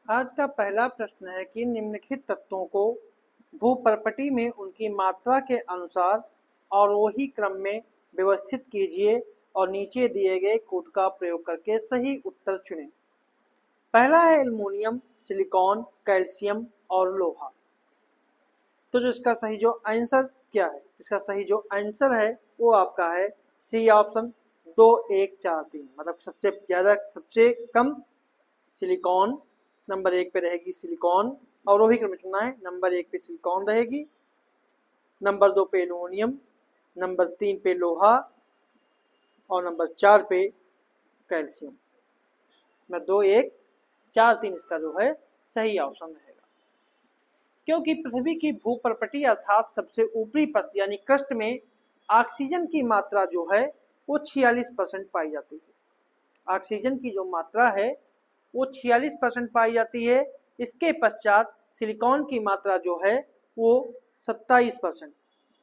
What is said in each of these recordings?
आज का पहला प्रश्न है कि निम्नलिखित तत्वों को भूपर्पटी में उनकी मात्रा के अनुसार आरोही क्रम में व्यवस्थित कीजिए और नीचे दिए गए कोड का प्रयोग करके सही उत्तर चुनें। पहला है एल्युमिनियम, सिलिकॉन, कैल्शियम और लोहा। तो जो इसका सही जो आंसर क्या है, इसका सही जो आंसर है वो आपका है सी ऑप्शन 2 1 4 3। मतलब सबसे कम सिलिकॉन नंबर 1 पे रहेगी सिलिकॉन, अवरोही क्रम में चुनना है। नंबर 1 पे सिलिकॉन रहेगी, नंबर 2 पे एल्युमिनियम, नंबर 3 पे लोहा और नंबर 4 पे कैल्शियम। 2 1 4 3 इसका जो है सही ऑप्शन रहेगा। क्योंकि पृथ्वी की भूपर्पटी अर्थात सबसे ऊपरी परत यानी क्रस्ट में ऑक्सीजन की मात्रा जो है वो 46% पाई जाती है। ऑक्सीजन की जो मात्रा है वो 46% पाई जाती है। इसके पश्चात सिलिकॉन की मात्रा जो है वो 27%,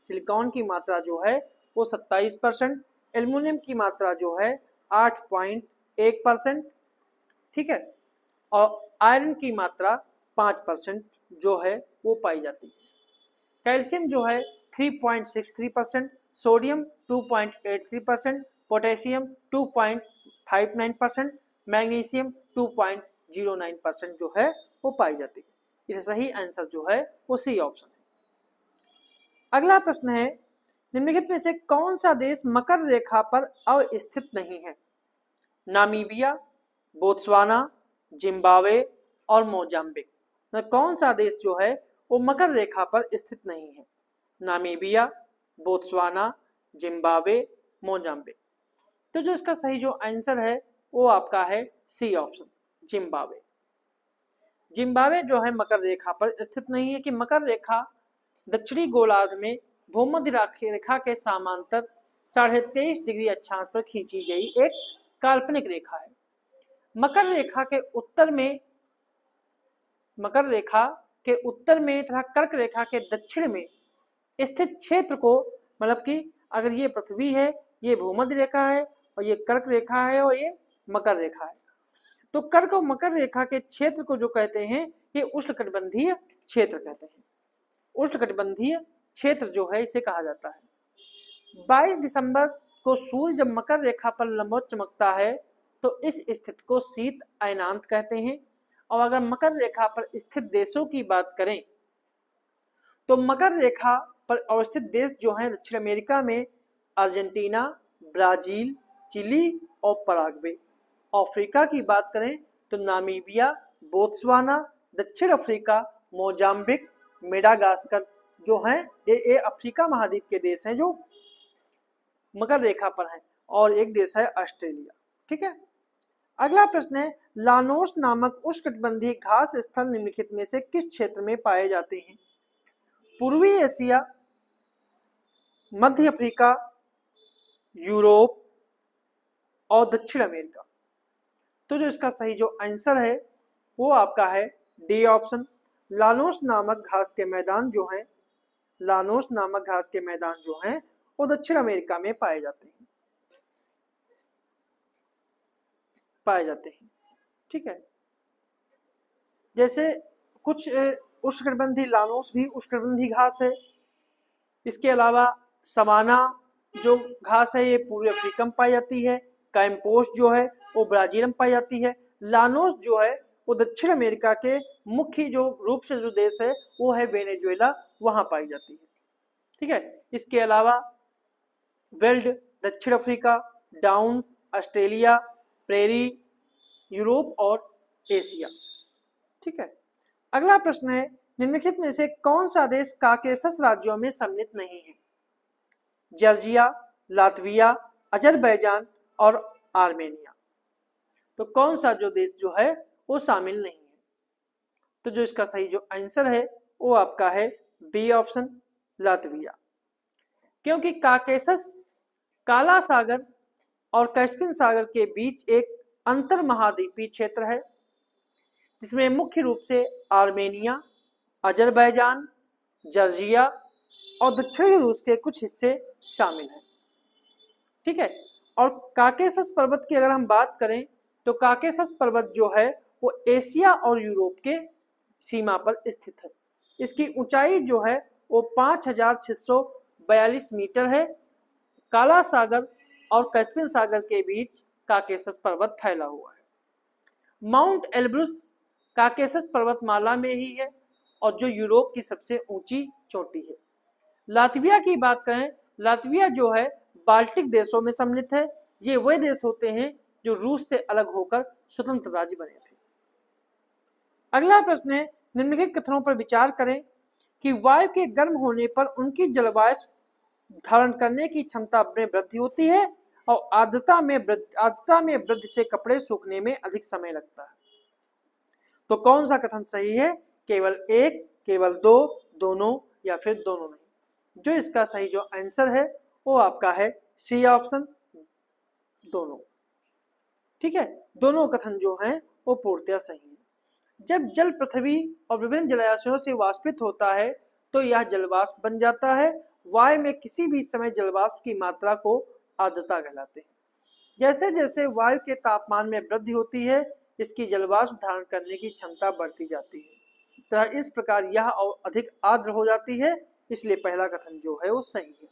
सिलिकॉन की मात्रा जो है वो 27%, एल्युमिनियम की मात्रा जो है 8.1%, ठीक है, और आयरन की मात्रा 5% जो है वो पाई जाती है। कैल्शियम जो है 3.63%, सोडियम 2.83%, पोटेशियम 2.59%, मैग्नीशियम 2.09% जो है वो पाई जाती है। इसे सही आंसर जो है वो सी ऑप्शन है। अगला प्रश्न है, निम्नलिखित में से कौन सा देश मकर रेखा पर अवस्थित नहीं है? नामीबिया, बोत्सवाना, जिम्बाब्वे और मोजाम्बिक। कौन सा देश जो है वो मकर रेखा पर स्थित नहीं है? Namibia, Botswana, Zimbabwe, Mozambique. तो जो इसका सही जो आंसर है वो आपका है सी ऑप्शन, जिम्बाब्वे। जिम्बाब्वे जो है मकर रेखा पर स्थित नहीं है कि मकर रेखा दक्षिणी गोलार्ध में भूमध्य रेखा के समांतर 23.5 डिग्री अक्षांश पर खींची गई एक काल्पनिक रेखा है। मकर रेखा के उत्तर में तथा कर्क रेखा के दक्षिण में स्थित क्षेत्र को, मतलब कि अगर ये पृथ्वी है, ये भूमध्य रेखा है और ये कर्क रेखा है और ये मकर रेखा है, तो कर्क और मकर रेखा के क्षेत्र को जो कहते हैं ये उष्णकटिबंधीय क्षेत्र कहते हैं। उष्णकटिबंधीय क्षेत्र जो है इसे कहा जाता है। 22 दिसंबर को सूर्य जब मकर रेखा पर लंबवत चमकता है तो इस स्थिति को शीत अयनांत कहते हैं। और अगर मकर रेखा पर स्थित देशों की बात करें तो मकर रेखा पर अवस्थित देश जो हैं दक्षिण अमेरिका में अर्जेंटीना, ब्राजील, चिली और पराग्वे। अफ्रीका की बात करें तो नामीबिया, बोत्सवाना, दक्षिण अफ्रीका, मोजाम्बिक, मेडागास्कर जो हैं ये अफ्रीका महाद्वीप के देश हैं जो मकर रेखा पर हैं, और एक देश है ऑस्ट्रेलिया। ठीक है। अगला प्रश्न है, लानोस नामक उष्णकटिबंधीय घास स्थल निम्नलिखित में से किस क्षेत्र में पाए जाते हैं? पूर्वी एशिया, मध्य अफ्रीका, यूरोप और दक्षिण अमेरिका। तो जो इसका सही जो आंसर है वो आपका है डी ऑप्शन। लानोस नामक घास के मैदान जो हैं, लानोस नामक घास के मैदान जो हैं वो दक्षिण अमेरिका में पाए जाते हैं, ठीक है। जैसे कुछ उष्णकटिबंधीय लानोस भी उष्णकटिबंधीय घास है। इसके अलावा सवाना जो घास है ये पूर्वी अफ्रीका में पाई जाती है। कैम्पोस जो है वो ब्राजील में पाई जाती है। लानोस जो है वो दक्षिण अमेरिका के मुख्य जो रूप से जो देश है वो है वेनेजुएला, वहां पाई जाती है, ठीक है। इसके अलावा वेल्ड दक्षिण Africa, downs Australia, prairie Europe और एशिया, ठीक है। अगला प्रश्न है, निम्नलिखित में से कौन सा देश काकेशस राज्यों में सम्मिलित नहीं है? जॉर्जिया, लातविया, अजरबैजान और आर्मेनिया। तो कौन सा जो देश जो है वो शामिल नहीं है? तो जो इसका सही जो आंसर है वो आपका है बी ऑप्शन, लातविया। क्योंकि काकेशस काला सागर और कैस्पियन सागर के बीच एक अंतर महाद्वीपीय क्षेत्र है जिसमें मुख्य रूप से आर्मेनिया, अजरबैजान, जॉर्जिया और दक्षिणी रूस के कुछ हिस्से शामिल हैं, ठीक है। और काकेशस पर्वत की अगर हम बात करें तो काकेशस पर्वत जो है वो एशिया और यूरोप के सीमा पर स्थित है। इसकी ऊंचाई जो है वो 5642 मीटर है। काला सागर और कैस्पियन सागर के बीच काकेशस पर्वत फैला हुआ है। माउंट एल्ब्रुस काकेशस पर्वतमाला में ही है और जो यूरोप की सबसे ऊंची चोटी है। लातविया की बात करें, लातविया जो है बाल्टिक देशों में सम्मिलित है। ये वे देश होते हैं जो रूस से अलग होकर स्वतंत्र राज्य बने थे। अगला प्रश्न है, निम्नलिखित कथनों पर विचार करें कि वायु के गर्म होने पर उनकी जलवायु धारण करने की क्षमता में वृद्धि होती है और आर्द्रता में वृद्धि से कपड़े सूखने में अधिक समय लगता है। तो कौन सा कथन सही है? केवल एक, केवल दो, दोनों या फिर दोनों नहीं। जो इसका सही जो आंसर है वो आपका है सी ऑप्शन, दोनों। ठीक है, दोनों कथन जो हैं वो पूर्णतः सही है। जब जल पृथ्वी और विभिन्न जलाशयों से वाष्पित होता है तो यह जलवाष्प बन जाता है। वायु में किसी भी समय जलवाष्प की मात्रा को आर्द्रता कहलाते हैं। जैसे जैसे वायु के तापमान में वृद्धि होती है इसकी जलवाष्प धारण करने की क्षमता बढ़ती जाती है, तो इस प्रकार यह और अधिक आर्द्र हो जाती है, इसलिए पहला कथन जो है वो सही है।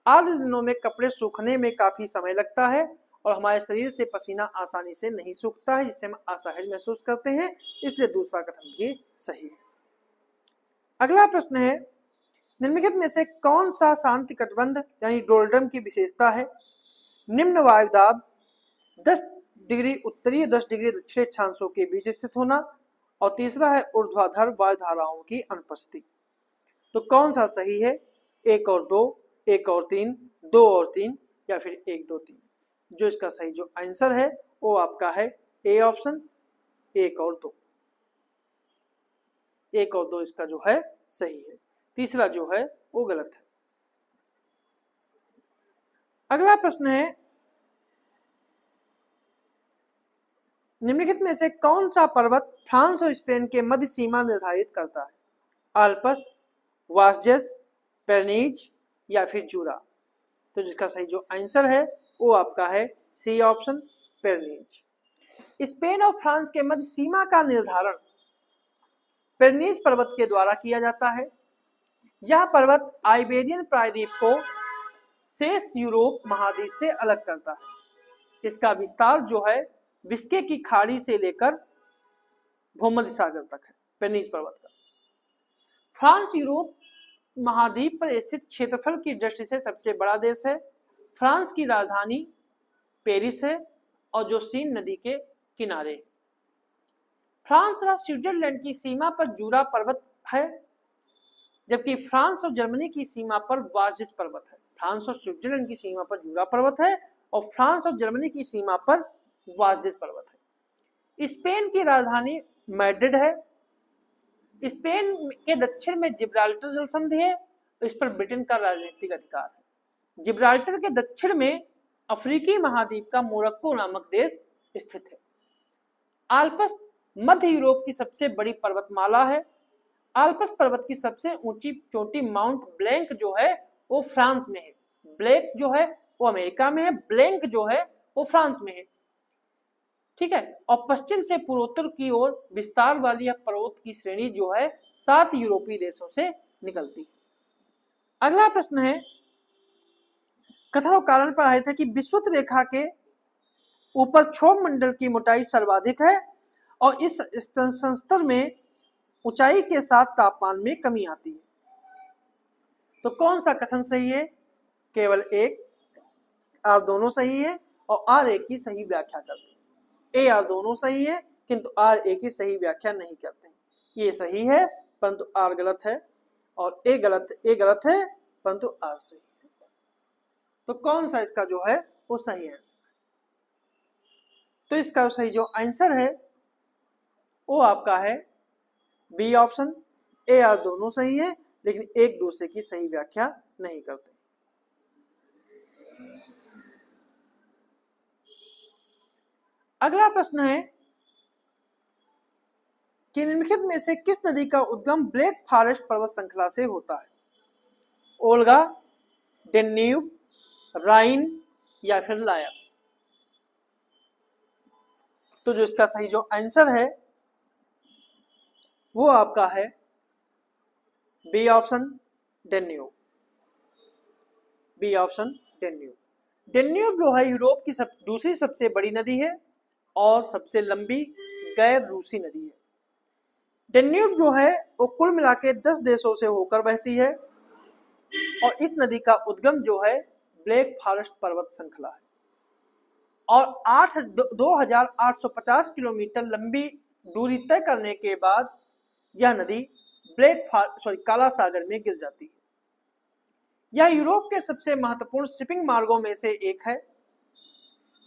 आर्द्र दिनों में कपड़े सूखने में काफी समय लगता है और हमारे शरीर से पसीना आसानी से नहीं सूखता है, जिससे हम असहज महसूस करते हैं, इसलिए दूसरा कथन भी सही है। अगला प्रश्न है, निम्नलिखित में से कौन सा शांति कटिबंध यानी डोल्ड्रम की विशेषता है? निम्न वायुदाब 10 डिग्री उत्तरी 10 डिग्री दक्षिणी अक्षांशों के बीच स्थित होना, और तीसरा है ऊर्ध्वाधर वायुधाराओं की अनुपस्थिति। तो कौन सा सही है? एक और दो, एक और तीन, दो और तीन या फिर एक दो तीन? जो इसका सही जो आंसर है वो आपका है ए ऑप्शन, एक और दो। एक और दो इसका जो है सही है, तीसरा जो है वो गलत है। अगला प्रश्न है, निम्नलिखित में से कौन सा पर्वत फ्रांस और स्पेन के मध्य सीमा निर्धारित करता है? आल्प्स, वासजस, पेरनीज या फिर जूरा? तो जिसका सही जो आंसर है वो आपका है सी ऑप्शन, पेरनीज। स्पेन और फ्रांस के मध्य सीमा का निर्धारण पेरनीज पर्वत के द्वारा किया जाता है। यह पर्वत आइबेरियन प्रायद्वीप को शेष यूरोप महाद्वीप से अलग करता है। इसका विस्तार जो है बिस्के की खाड़ी से लेकर भूमध्य सागर तक है। पेरनीज पर्वत का फ्रांस यूरोप महाद्वीप पर स्थित क्षेत्रफल की दृष्टि से सबसे बड़ा देश है। फ्रांस की राजधानी पेरिस है और जो सीन नदी के किनारे। फ्रांस तथा स्विट्जरलैंड की सीमा पर जूरा पर्वत है, जबकि फ्रांस और जर्मनी की सीमा पर वासजस पर्वत है। फ्रांस और स्विट्जरलैंड की सीमा पर जूरा पर्वत है और फ्रांस और जर्मनी की सीमा पर वासजस पर्वत है। स्पेन की राजधानी मैड्रिड है। स्पेन के दक्षिण में जिब्राल्टर जल संधि है, इस पर ब्रिटेन का राजनीतिक अधिकार है। जिब्राल्टर के दक्षिण में अफ्रीकी महाद्वीप का मोरक्को नामक देश स्थित है। आल्प्स मध्य यूरोप की सबसे बड़ी पर्वतमाला है। आल्प्स पर्वत की सबसे ऊंची चोटी माउंट ब्लैंक जो है वो फ्रांस में है। ब्लैंक जो है वो अमेरिका में है, ब्लैंक जो है वो फ्रांस में है। ठीक है, और पश्चिम से पूर्वोत्तर की ओर विस्तार वाली यह पर्वत की श्रेणी जो है 7 यूरोपीय देशों से निकलती है। अगला प्रश्न है, कथन और कारण पर आधारित है कि विषुवत रेखा के ऊपर क्षोभ मंडल की मोटाई सर्वाधिक है और इस स्तर में ऊंचाई के साथ तापमान में कमी आती है। तो कौन सा कथन सही है? केवल एक, आर दोनों सही है और आर एक की सही व्याख्या करते हैं। ए आर दोनों सही है किंतु आर ए की सही व्याख्या नहीं करते हैं। ये सही है परंतु आर गलत है और ए गलत है परंतु आर सही है। तो कौन सा इसका जो है वो सही आंसर है? तो इसका सही जो आंसर है वो आपका है बी ऑप्शन, ए आर दोनों सही है लेकिन एक दूसरे की सही व्याख्या नहीं करते। अगला प्रश्न है कि निम्नलिखित में से किस नदी का उद्गम ब्लैक फॉरेस्ट पर्वत श्रृंखला से होता है? ओल्गा, डेन्यूब, राइन या फिर लायर? तो जो इसका सही जो आंसर है वो आपका है B option, Danube. B option, Danube. Danube जो है यूरोप की दूसरी सबसे बड़ी नदी है और सबसे लंबी गैर रूसी नदी है। डेन्यूब जो है वो कुल मिला के 10 देशों से होकर बहती है और इस नदी का उद्गम जो है ब्लैक फॉरेस्ट पर्वत श्रृंखला है और 2850 किलोमीटर लंबी दूरी तय करने के बाद यह नदी काला सागर में गिर जाती है। यह यूरोप के सबसे महत्वपूर्ण शिपिंग मार्गों में से एक है।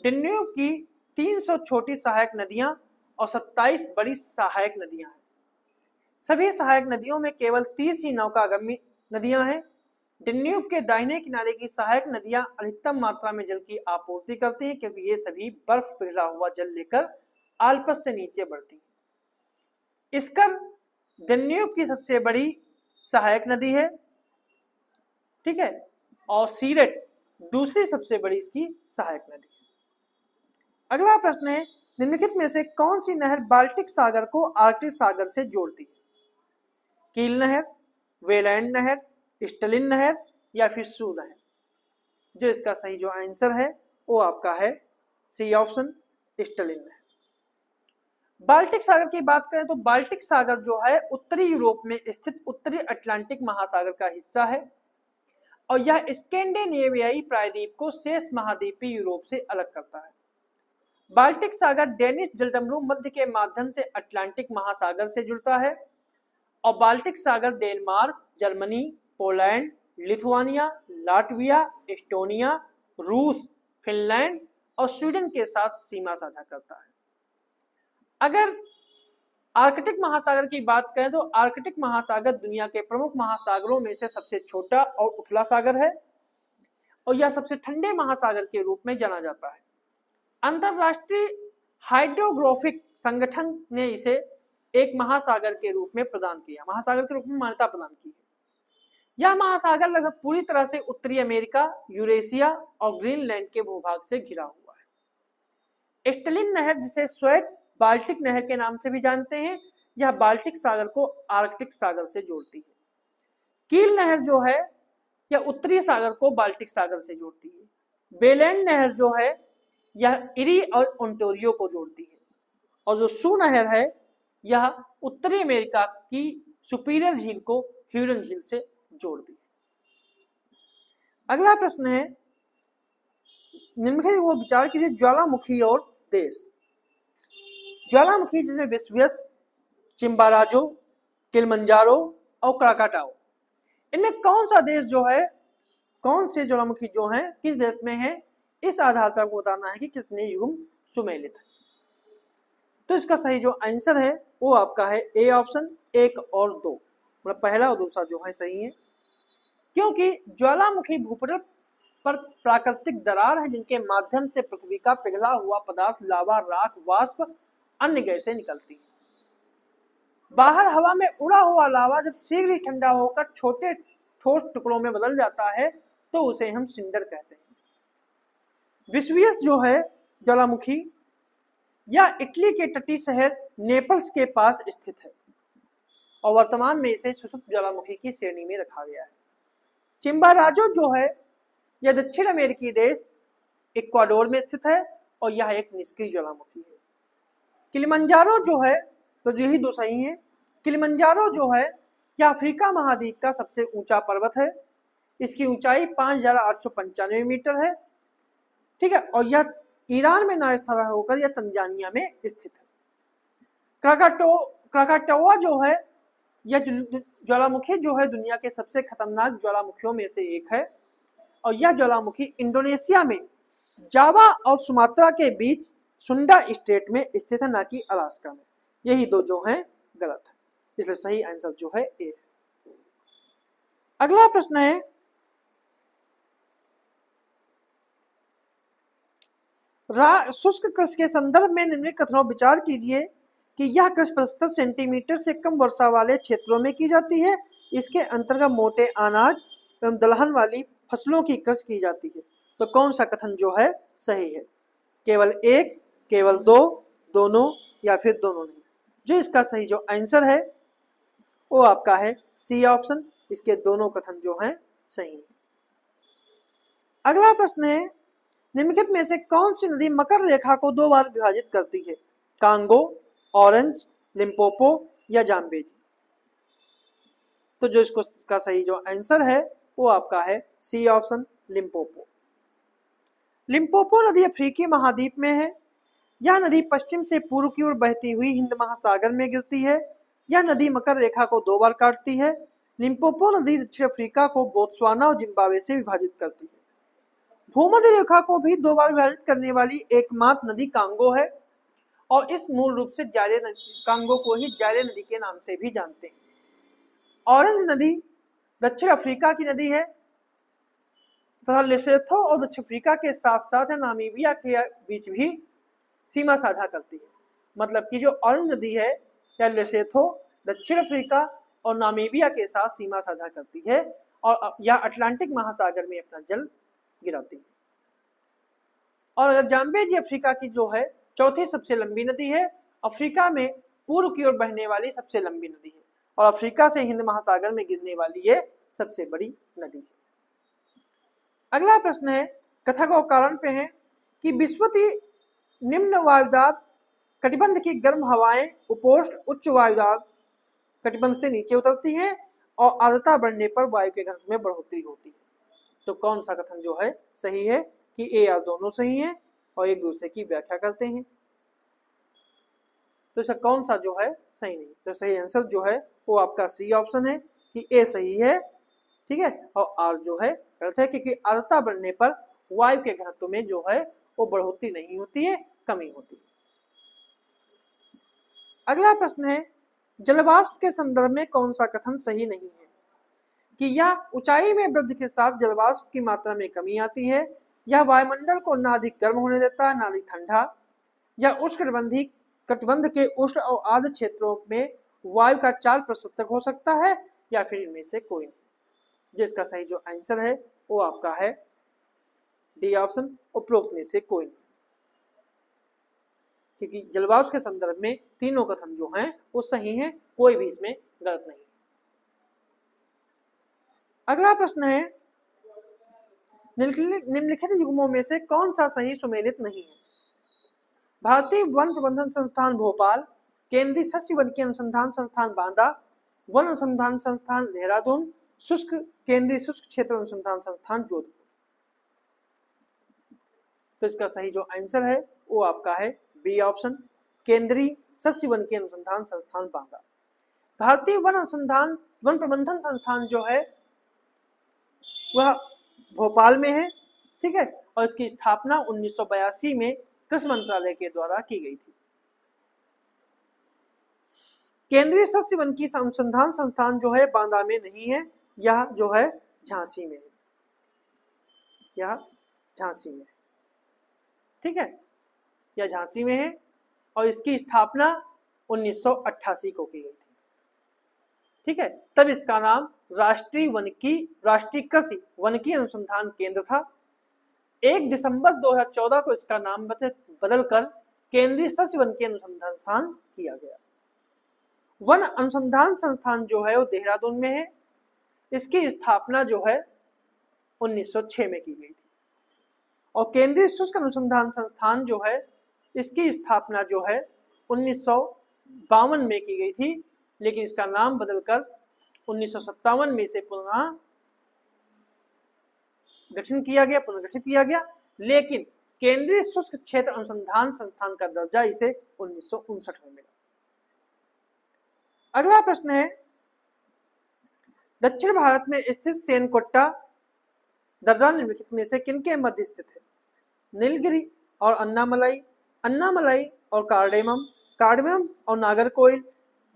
डेन्यूब की 300 छोटी सहायक नदियां और 27 बड़ी सहायक नदियां हैं। सभी सहायक नदियों में केवल 30 ही नौकागामी नदियां हैं। डेन्यूब के दाहिने किनारे की सहायक नदियां अधिकतम मात्रा में जल की आपूर्ति करती हैं क्योंकि ये सभी बर्फ पिघला हुआ जल लेकर आल्प्स से नीचे बढ़ती हैं। इस्कर डेन्यूब की सबसे बड़ी सहायक नदी है, ठीक है, और सीरेट दूसरी सबसे बड़ी इसकी सहायक नदी है। अगला प्रश्न है, निम्नलिखित में से कौन सी नहर बाल्टिक सागर को आर्कटिक सागर से जोड़ती है? कील नहर, वेलैंड नहर, स्टलिन नहर या फिर सू नहर? जो इसका सही जो आंसर है वो आपका है सी ऑप्शन, स्टलिन नहर। बाल्टिक सागर की बात करें तो बाल्टिक सागर जो है उत्तरी यूरोप में स्थित उत्तरी अटलांटिक महासागर का हिस्सा है और यह स्कैंडिनेवियाई प्रायद्वीप को शेष महाद्वीपीय यूरोप से अलग करता है। बाल्टिक सागर डेनिश जलडमरू मध्य के माध्यम से अटलांटिक महासागर से जुड़ता है और बाल्टिक सागर Denmark, Germany, Poland, Lithuania, Latvia, Estonia, रूस, फिनलैंड और स्वीडन के साथ सीमा साझा करता है। अगर आर्कटिक महासागर की बात करें तो आर्कटिक महासागर दुनिया के प्रमुख महासागरों में से सबसे छोटा और उथला सागर है और यह सबसे ठंडे महासागर के रूप में जाना जाता है। अंतरराष्ट्रीय हाइड्रोग्राफिक संगठन ने इसे एक महासागर के रूप में प्रदान किया, महासागर के रूप में मान्यता प्रदान की है। यह महासागर लगभग पूरी तरह से उत्तरी अमेरिका, यूरेशिया और ग्रीनलैंड के भूभाग से घिरा हुआ है। स्टलिन नहर, जिसे स्वेट बाल्टिक नहर के नाम से भी जानते हैं, यह बाल्टिक सागर को आर्कटिक सागर से जोड़ती है। कील नहर जो है यह उत्तरी सागर को बाल्टिक सागर से जोड़ती है। बेलैंड नहर जो है यह इरी और ओंटारियो को जोड़ती है और जो सू नहर है यह उत्तरी अमेरिका की सुपीरियर झील को ह्यूरन झील से जोड़ती है। अगला प्रश्न है, निम्नलिखित को विचार कीजिए, ज्वालामुखी और देश। ज्वालामुखी जिसमें वेसुवियस, चिम्बाराजो, किलिमंजारो और क्राकाटाओ, इनमें कौन सा देश जो है, कौन से ज्वालामुखी जो है किस देश में है, इस आधार पर आपको बताना है कि कितने युग्म सुमेलित है। तो इसका सही जो आंसर है वो आपका है ए ऑप्शन, 1 और 2, मतलब पहला और दूसरा जो है सही है, क्योंकि ज्वालामुखी भूपटल पर प्राकृतिक दरार है जिनके माध्यम से पृथ्वी का पिघला हुआ पदार्थ, लावा, राख, वाष्प, अन्य गैसें निकलती हैं। बाहर हवा में उड़ा हुआ लावा जब शीघ्र ही ठंडा होकर छोटे ठोस टुकड़ों में बदल जाता है तो उसे हम सिंडर कहते हैं। वेसुवियस जो है ज्वालामुखी, यह इटली के तटीय शहर नेपल्स के पास स्थित है और वर्तमान में इसे सुषुप्त ज्वालामुखी की श्रेणी में रखा गया है। चिम्बाराजो जो है यह दक्षिण अमेरिकी देश इक्वाडोर में स्थित है और यह एक निष्क्रिय ज्वालामुखी है। किलिमंजारो जो है, तो यही दो सही है। किलिमंजारो जो है यह अफ्रीका महाद्वीप का सबसे ऊंचा पर्वत है, इसकी ऊंचाई 5895 मीटर है, ठीक है, और यह ईरान में ना स्थापित होकर यह तंजानिया में स्थित है। क्राकाटोआ जो है यह ज्वालामुखी जो है दुनिया के सबसे खतरनाक ज्वालामुखियों में से एक है और यह ज्वालामुखी इंडोनेशिया में जावा और सुमात्रा के बीच सुंडा स्टेट में स्थित है, ना कि अलास्का में। यही दो जो हैं गलत है, इसलिए सही आंसर जो है ए है। अगला प्रश्न है, शुष्क कृषि के संदर्भ में निम्नलिखित कथनों विचार कीजिए कि यह कृषि 75 सेंटीमीटर से कम वर्षा वाले क्षेत्रों में की जाती है। इसके अंतर्गत मोटे अनाज एवं दलहन वाली फसलों की कृषि की जाती है। तो कौन सा कथन जो है सही है? केवल 1, केवल 2, दोनों या फिर दोनों नहीं। जो इसका सही जो आंसर है वो आपका है सी ऑप्शन, इसके दोनों कथन जो हैं सही है। अगला प्रश्न है निम्नलिखित में से कौन सी नदी मकर रेखा को 2 बार विभाजित करती है? कांगो, ऑरेंज, लिम्पोपो या जाम्बेजी। तो जो इसका सही जो आंसर है वो आपका है सी ऑप्शन, लिम्पोपो। लिम्पोपो नदी अफ्रीकी महाद्वीप में है। यह नदी पश्चिम से पूर्व की ओर बहती हुई हिंद महासागर में गिरती है। यह नदी मकर रेखा को 2 बार काटती है। लिम्पोपो नदी दक्षिण अफ्रीका को बोत्सवाना और जिम्बाब्वे से विभाजित करती है। भूमध्य रेखा को भी 2 बार विभाजित करने वाली एकमात्र नदी कांगो है और इस मूल रूप से जारे नदी, कांगो को ही जारे नदी के नाम से भी जानते हैं। ऑरेंज नदी दक्षिण अफ्रीका की नदी है तथा लेसोथो और दक्षिण अफ्रीका के साथ साथ नामीबिया के बीच भी सीमा साझा करती है। मतलब कि जो ऑरेंज नदी है या लेसोथो, दक्षिण अफ्रीका और नामीबिया के साथ सीमा साझा करती है और यह अटलांटिक महासागर में अपना जल गिराती है। और अगर जाम्बेजी अफ्रीका की जो है चौथी सबसे लंबी नदी है, अफ्रीका में पूर्व की ओर बहने वाली सबसे लंबी नदी है और अफ्रीका से हिंद महासागर में गिरने वाली ये सबसे बड़ी नदी है। अगला प्रश्न है कथक और कारण पे है कि विश्वती निम्न वायुदाब कटिबंध की गर्म हवाएं उपोष्ण उच्च वायुदाब कटिबंध से नीचे उतरती हैं और आर्द्रता बढ़ने पर वायु के घनत्व में बढ़ोतरी होती है। तो कौन सा कथन जो है सही है कि ए और दोनों सही हैं और एक दूसरे की व्याख्या करते हैं। तो इसका कौन सा जो है सही नहीं। तो सही आंसर जो है वो आपका सी ऑप्शन है कि ए सही है, ठीक है, और आर जो है गलत है क्योंकि आर्द्रता बढ़ने पर वायु के घनत्व में जो है वो बढ़ोतरी नहीं होती है, कमी होती है। अगला प्रश्न है जलवाष्प के संदर्भ में कौन सा कथन सही नहीं है? कि यह ऊंचाई में वृद्धि के साथ जलवाष्प की मात्रा में कमी आती है, यह वायुमंडल को ना अधिक गर्म होने देता है ना अधिक ठंडा, यह उष्णकटिबंधीय कटिबंध के उष्ण और आर्द्र क्षेत्रों में वायु का 4% तक हो सकता है या फिर इनमें से कोई नहीं। जिसका सही जो आंसर है वो आपका है डी ऑप्शन, उपरोक्त में से कोई नहीं, क्योंकि जलवाष्प के संदर्भ में तीनों कथन जो हैं वो सही हैं, कोई भी इसमें गलत नहीं। अगला प्रश्न है निम्नलिखित युग्मों में से कौन सा सही सुमेलित नहीं है? भारतीय वन प्रबंधन संस्थान भोपाल, केंद्रीय सस्य वन अनुसंधान संस्थान बांदा, वन अनुसंधान संस्थान देहरादून, शुष्क केंद्रीय शुष्क क्षेत्र अनुसंधान संस्थान जोधपुर। तो इसका सही जो आंसर है वो आपका है बी ऑप्शन, केंद्रीय सस्य वन अनुसंधान संस्थान बांदा। भारतीय वन प्रबंधन संस्थान जो है वह भोपाल में है, ठीक है, और इसकी स्थापना 1982 में कृषि मंत्रालय के द्वारा की गई थी। केंद्रीय सस्य वन की अनुसंधान संस्थान जो है बांदा में नहीं है, यह जो है झांसी में है, यह झांसी में है, ठीक है, यह झांसी में है और इसकी स्थापना 1988 को की गई थी, ठीक है। तब इसका नाम राष्ट्रीय कृषि वनिकी अनुसंधान केंद्र था। 1 दिसंबर 2014 को इसका नाम बदलकर केंद्रीय सस्य वनिकी अनुसंधान संस्थान किया गया। वन अनुसंधान संस्थान जो है वो देहरादून में है, इसकी स्थापना जो है 1906 में की गई थी और केंद्रीय शुष्क अनुसंधान संस्थान जो है इसकी स्थापना जो है 1952 में की गई थी, लेकिन इसका नाम बदलकर 1957 में इसे पुनर्गठित किया गया, लेकिन केंद्रीय शुष्क क्षेत्र अनुसंधान संस्थान का दर्जा इसे 1959 में मिला। अगला प्रश्न है दक्षिण भारत में स्थित सेनकोट्टा दर्रा निम्नलिखित में से किनके मध्य स्थित है? नीलगिरी और अन्नामलाई, अन्नामलाई और कार्डेमम और नागरकोइल,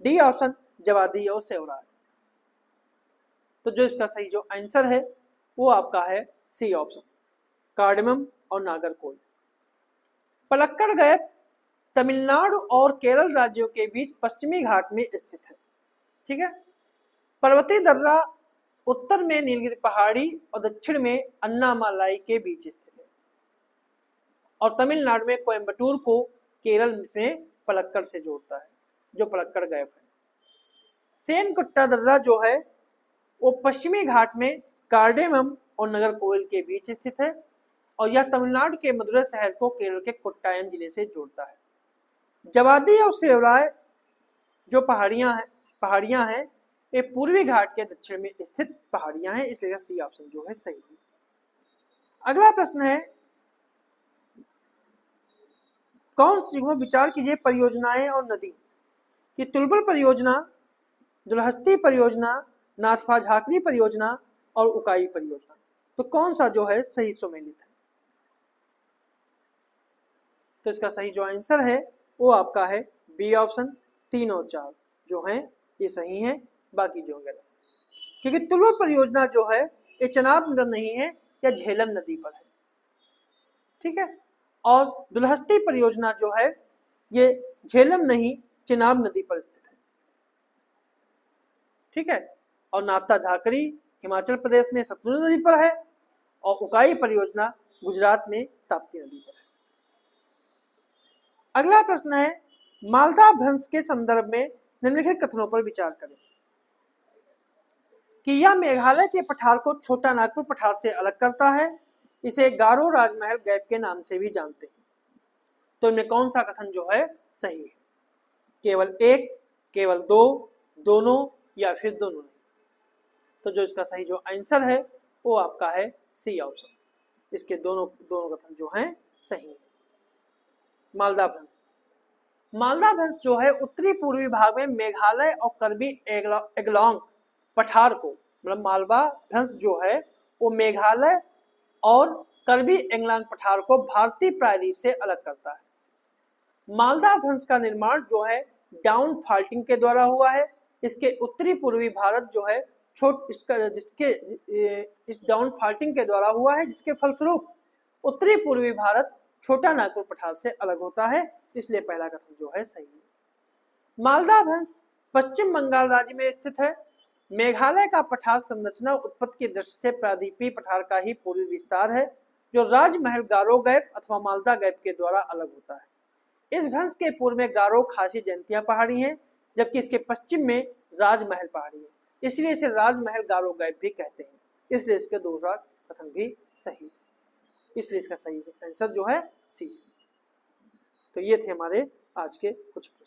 डी ऑप्शन जवादी और सेवराय। तो जो इसका सही जो आंसर है वो आपका है सी ऑप्शन, कार्डेमम और नागरकोइल। पलक्कड़ गैप तमिलनाडु और केरल राज्यों के बीच पश्चिमी घाट में स्थित है, ठीक है। पर्वतीय दर्रा उत्तर में नीलगिरी पहाड़ी और दक्षिण में अन्नामलाई के बीच स्थित है और तमिलनाडु में कोयम्बटूर को केरल में पलक्कड़ से जोड़ता है, जो पलक्कड़ गैप है। सेनकुट्टादर्रा जो है वो पश्चिमी घाट में कार्डेमम और नागरकोइल के बीच स्थित है और यह तमिलनाडु के मदुरै शहर को केरल के कोट्टायम जिले से जोड़ता है। जवादी और सेवराय जो पहाड़ियां हैं ये पूर्वी घाट के दक्षिण में स्थित पहाड़ियां हैं, इसलिए सी ऑप्शन जो है सही है। अगला प्रश्न है, कौन सी विचार कीजिए परियोजनाएं और नदी कि तुलबुल परियोजना, दुलहस्ती परियोजना, नाथपा झाकरी परियोजना और उकाई परियोजना, तो कौन सा जो है सही सुमेलित है? तो इसका सही जो आंसर है वो आपका है बी ऑप्शन, 3 और 4 जो हैं ये सही है, बाकी जो गलत। क्योंकि तुलबुल परियोजना जो है ये चेनाब नदी नहीं है या झेलम नदी पर है, ठीक है। और दुलहस्ती परियोजना जो है ये झेलम नहीं चेनाब नदी पर स्थित है, ठीक है। और नाथपा झाकरी हिमाचल प्रदेश में सतलुज नदी पर है और उकाई परियोजना गुजरात में ताप्ती नदी पर है। अगला प्रश्न है, मालदा भ्रंश के संदर्भ में निम्नलिखित कथनों पर विचार करें कि यह मेघालय के पठार को छोटा नागपुर पठार से अलग करता है, इसे गारो राजमहल गैप के नाम से भी जानते हैं। तो इनमें कौन सा कथन जो है सही है? केवल एक, केवल दो, दोनों या फिर दोनों नहीं? तो जो इसका सही जो आंसर है वो आपका है सी ऑप्शन, इसके दोनों कथन जो हैं सही है। मालदा भ्रंश जो है उत्तरी पूर्वी भाग में मेघालय और कार्बी एंगलोंग पठार को, मतलब मालवा भ्रंश जो है वो मेघालय और कार्बी एंगलोंग पठार को भारतीय प्रायद्वीप से अलग करता है। मालदा भ्रंश का निर्माण जो है डाउन फॉल्टिंग के द्वारा हुआ है। इसके उत्तरी पूर्वी भारत जो है इस डाउन फॉल्टिंग के द्वारा हुआ है, जिसके फलस्वरूप उत्तरी पूर्वी भारत छोटा नागपुर पठार से अलग होता है, इसलिए पहला कथन जो है सही है। मालदा भ्रंश पश्चिम बंगाल राज्य में स्थित है। मेघालय का पठार संरचना उत्पत्ति की दृष्टि से प्रायद्वीपीय पठार का ही पूर्वी विस्तार है, जो राजमहल गारो गैप अथवा मालदा गैप के द्वारा अलग होता है। इस भ्रंश के पूर्व में गारो खासी जयंतिया पहाड़ी है, जबकि इसके पश्चिम में राजमहल पहाड़ी है, इसलिए इसे राजमहल गारो गैप भी कहते हैं, इसलिए इसके दूसरा कथन भी सही, इसलिए इसका सही आंसर जो है सी। तो ये थे हमारे आज के कुछ प्रश्न।